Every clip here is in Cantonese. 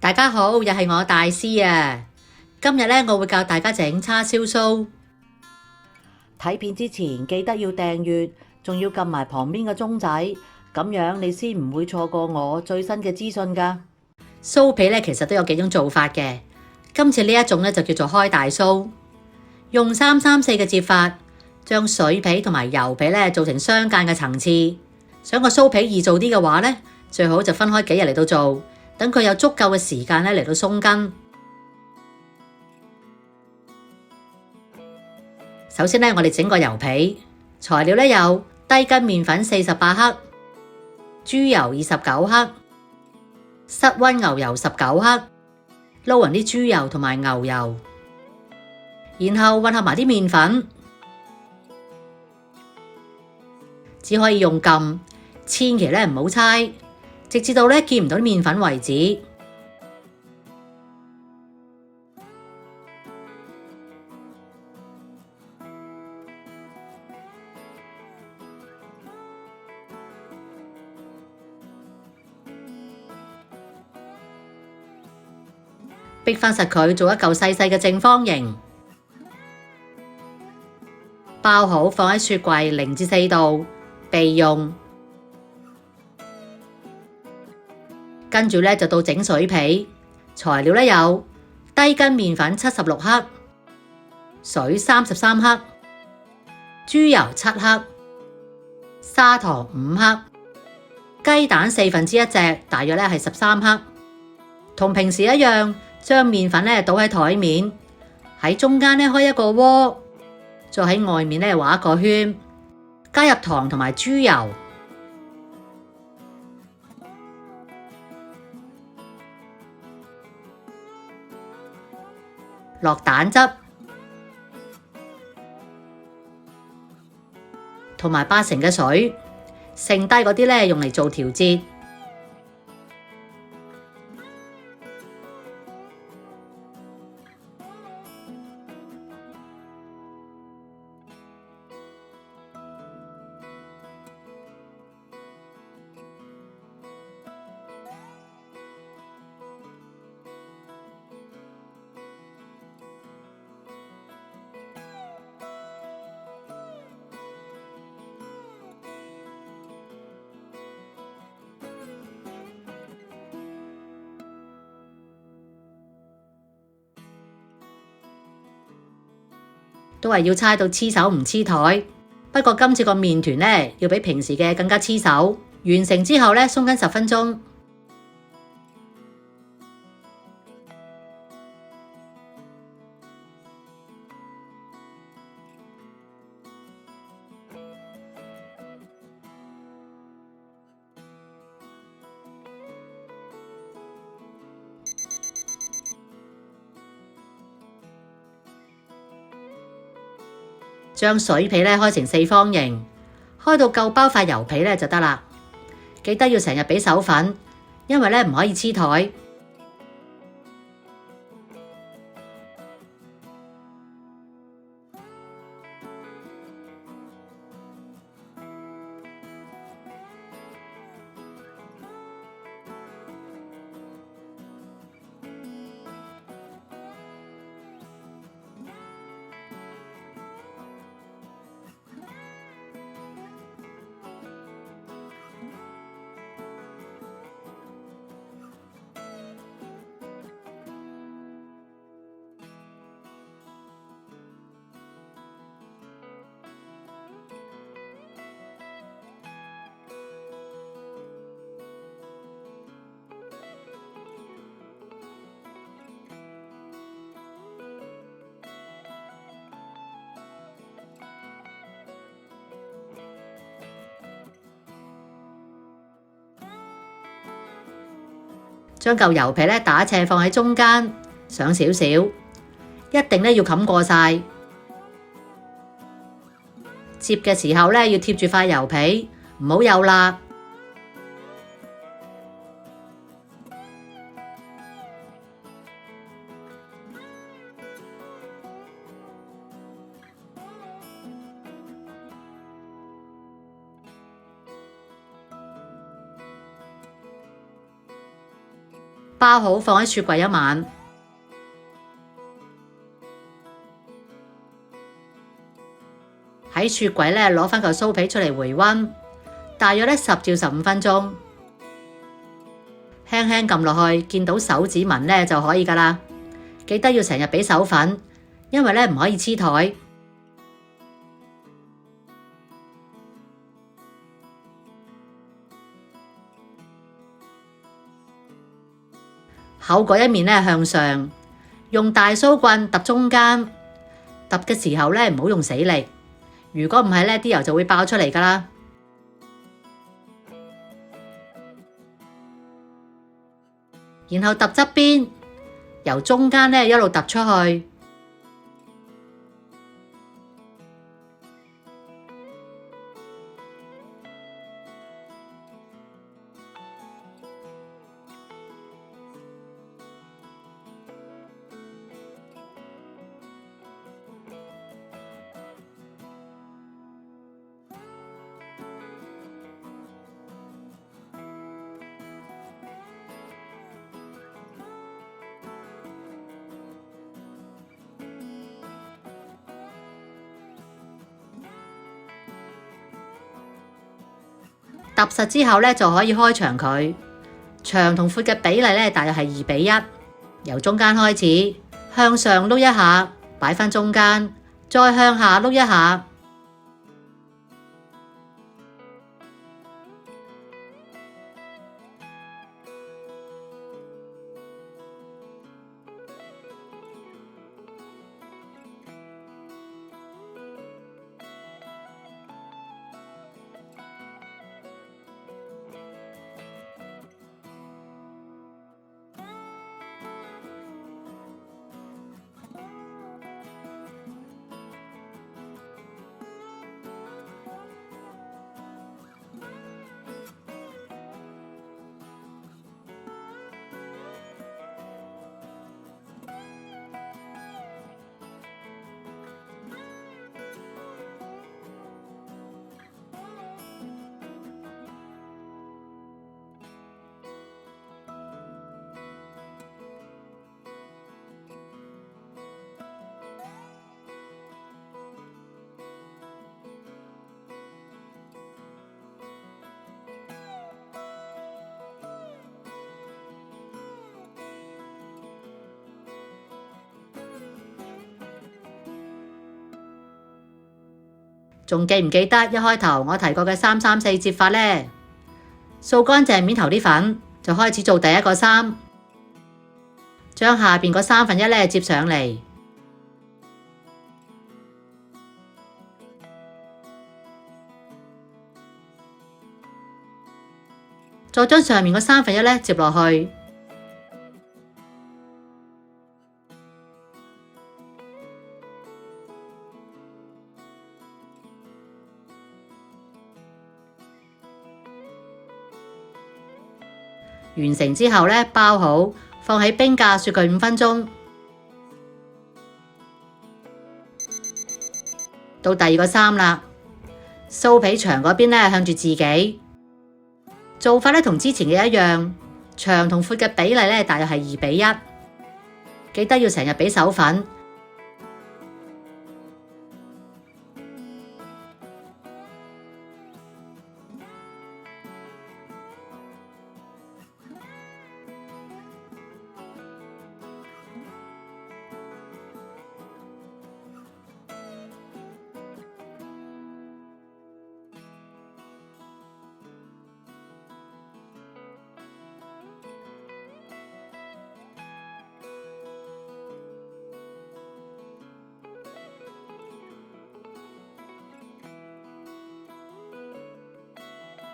大家好，又係我大師啊！今日咧，我會教大家整叉燒酥。睇片之前記得要訂閱，仲要撳埋旁邊嘅鐘仔，咁樣你先唔會錯過我最新嘅資訊㗎。酥皮咧其實都有幾種做法嘅，今次呢一種咧就叫做開大酥，用3-3-4嘅接法，將水皮同埋油皮咧做成相間嘅層次。想個酥皮易做啲嘅話咧，最好就分開幾日嚟到做。等佢有足夠嘅時間嚟到鬆筋。首先我哋整個油皮，材料有低筋麵粉48克、豬油29克、室溫牛油19克，撈勻啲豬油同埋牛油，然後混合埋啲麵粉，只可以用撳，千祈唔好猜。直至到見唔到啲麵粉為止。逼翻實佢，做一嚿細細嘅正方形，包好放喺雪櫃0至4度備用。跟住就到整水皮，材料有低筋麵粉76克、水33克、豬油7克、砂糖5克、雞蛋1/4隻，大約係13克。同平時一樣，將麵粉倒喺台面，喺中間開一個窩，再喺外面畫一個圈，加入糖同埋豬油。落蛋汁，同埋8成嘅水，剩低嗰啲用嚟做調節。都係要猜到黐手唔黐台，不過今次個麵團要比平時嘅更加黐手。完成之後鬆筋10分鐘。將水皮開成4方形，開到夠包塊油皮就得啦。記得要成日俾手粉，因為唔可以黐台。將嚿油皮打斜放喺中間，上少少，一定要冚過晒。接嘅時候要貼住塊油皮，唔好有罅。包好放喺雪櫃一晚。喺雪櫃咧攞返嚿酥皮出嚟回溫，大約10至15分鐘，輕輕撳落去，見到手指紋咧就可以㗎喇。記得要成日俾手粉，因為咧唔可以黐台。口嗰一面咧向上，用大酥棍揼中間，揼嘅時候咧唔好用死力，如果唔係咧啲油就會爆出嚟㗎喇。然後揼側邊，由中間咧一路揼出去。揼實之後咧就可以開長佢，長同闊嘅比例咧大約係2:1，由中間開始向上碌一下，擺返中間，再向下碌一下。仲記唔記得一開頭我提過嘅3-3-4摺法呢？掃乾淨面頭啲粉，就開始做第一個3，將下邊嗰1/3咧摺上嚟，再將上面嗰1/3咧摺落去。完成之後咧，包好，放喺冰格雪櫃5分鐘。到第二個3啦，酥皮長嗰邊咧向住自己，做法咧同之前嘅一樣，長同闊嘅比例咧大約係2:1，記得要成日俾手粉。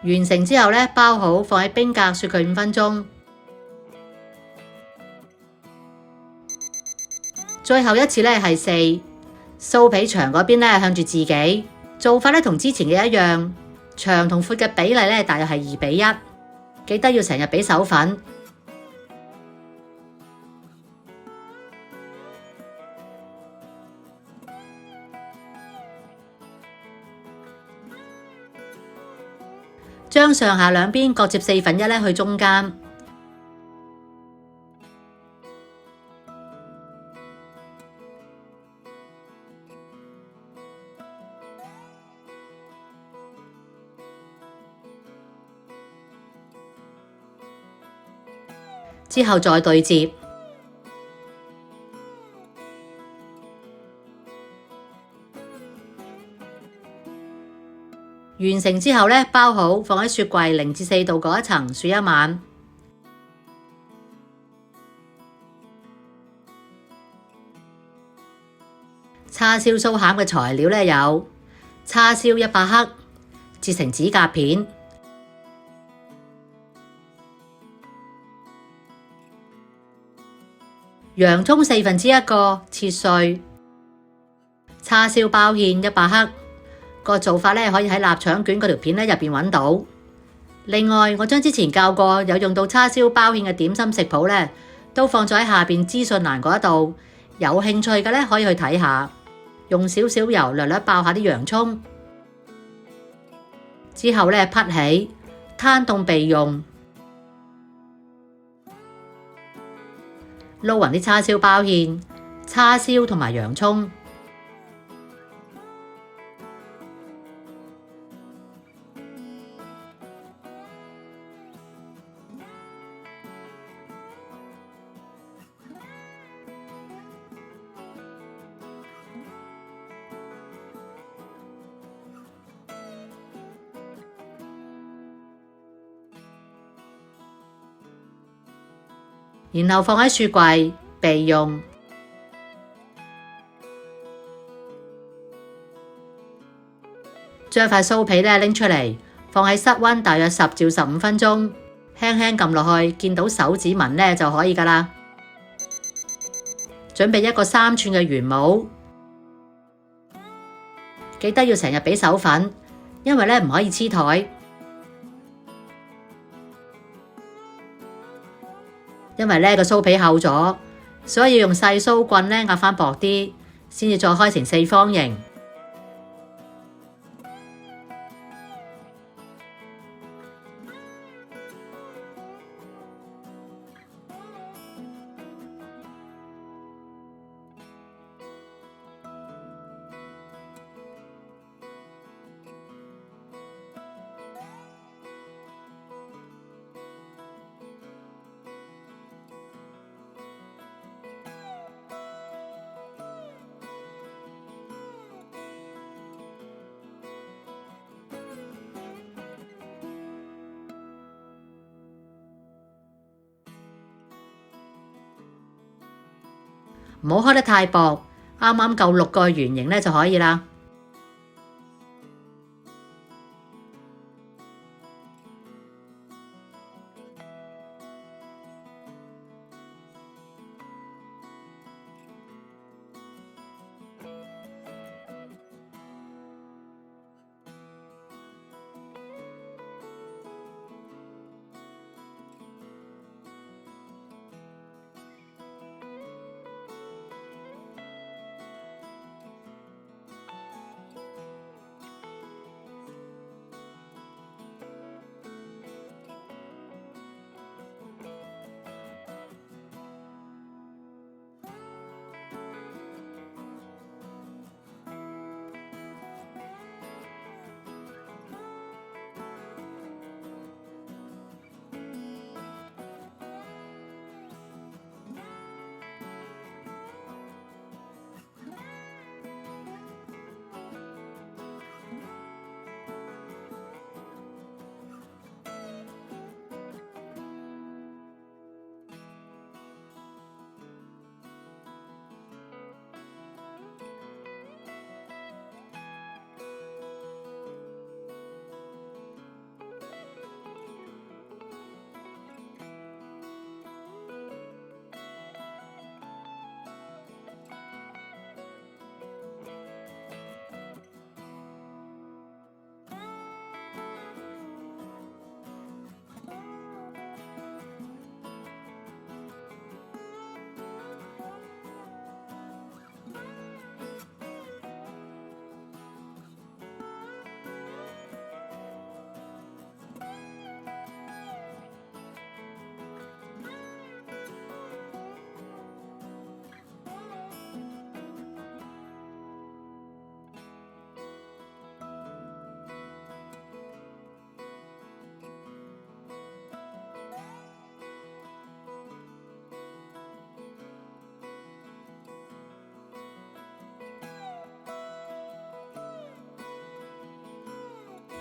完成之後咧，包好，放喺冰格雪佢5分鐘。最後一次咧係4，酥皮長嗰邊咧向住自己，做法咧同之前嘅一樣，長同闊嘅比例咧大約係2:1，記得要成日俾手粉。將上下兩邊各摺1/4去中間，之後再對接。完成之後呢，包好放喺雪櫃0至4度嗰一層雪一晚。叉燒酥餡嘅材料呢有叉燒100克，切成指甲片；洋葱1/4個，切碎；叉燒包芡100克。個做法呢可以喺臘腸卷嗰條片呢入邊揾到。另外，我將之前教過有用到叉燒包芡嘅點心食譜呢，都放咗喺下邊資訊欄嗰度，有興趣嘅呢可以去睇下。用少少油略略爆下啲洋葱，之後呢撻起，攤凍備用。撈勻啲叉燒包芡、叉燒同埋洋葱。然後放喺雪櫃備用。將塊酥皮呢拎出嚟，放喺室溫大約10至15分鐘，輕輕撳落去，見到手指紋呢就可以㗎喇。準備一個3寸嘅圓模，記得要成日俾手粉，因為呢唔可以黐台。因為呢個酥皮厚咗，所以要用細酥棍呢壓返薄啲，先至再開成4方形。唔好開得太薄，啱啱夠6個圓形呢就可以啦。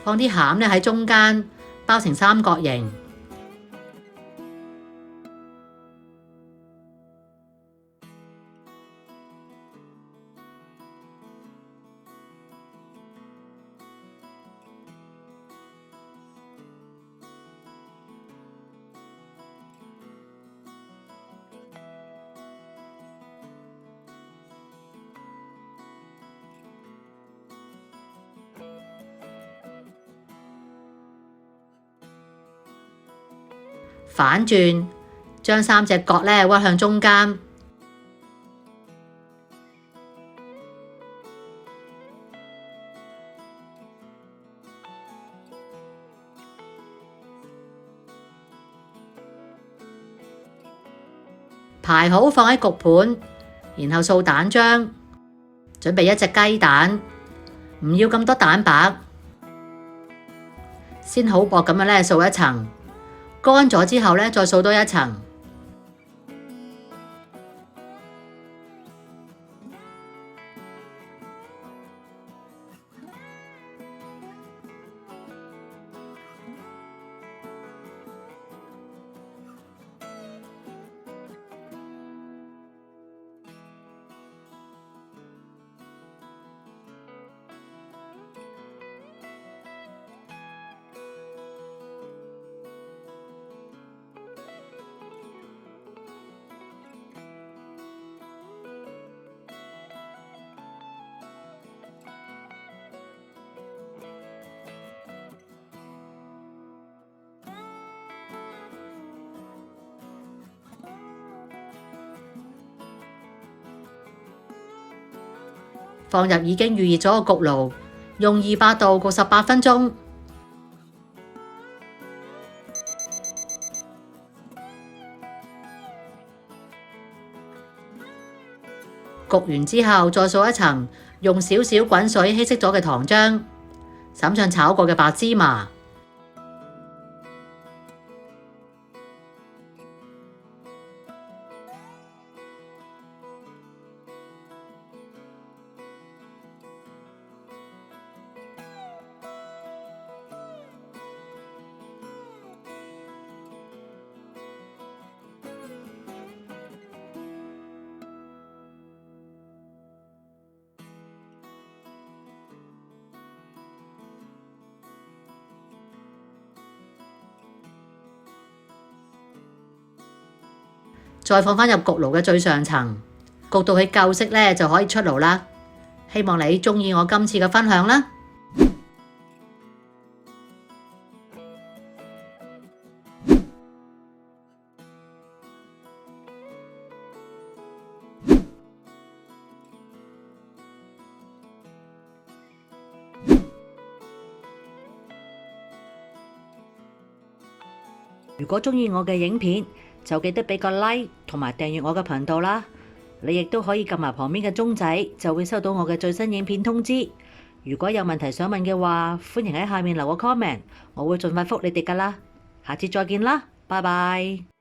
放啲餡咧喺中間，包成三角形。反轉，將三隻角咧屈向中間，排好放喺焗盤，然後掃蛋漿，準備一隻雞蛋，唔要咁多蛋白，先好薄咁樣咧掃一層。乾咗之後咧，再掃多一層。放入已經預熱咗個焗爐，用200度焗18分鐘。焗完之後再掃一層，用少少滾水稀釋咗嘅糖漿，灑上炒過嘅白芝麻。再放返入焗爐嘅最上層，焗到佢夠色咧就可以出爐啦。希望你鍾意我今次嘅分享啦。如果鍾意我嘅影片，就記得俾個 like 同埋訂閱我嘅頻道啦。你亦都可以撳埋旁邊嘅鐘仔，就會收到我嘅最新影片通知。如果有問題想問嘅話，歡迎喺下面留個 comment，我會盡快覆你哋㗎啦。下次再見啦，拜拜。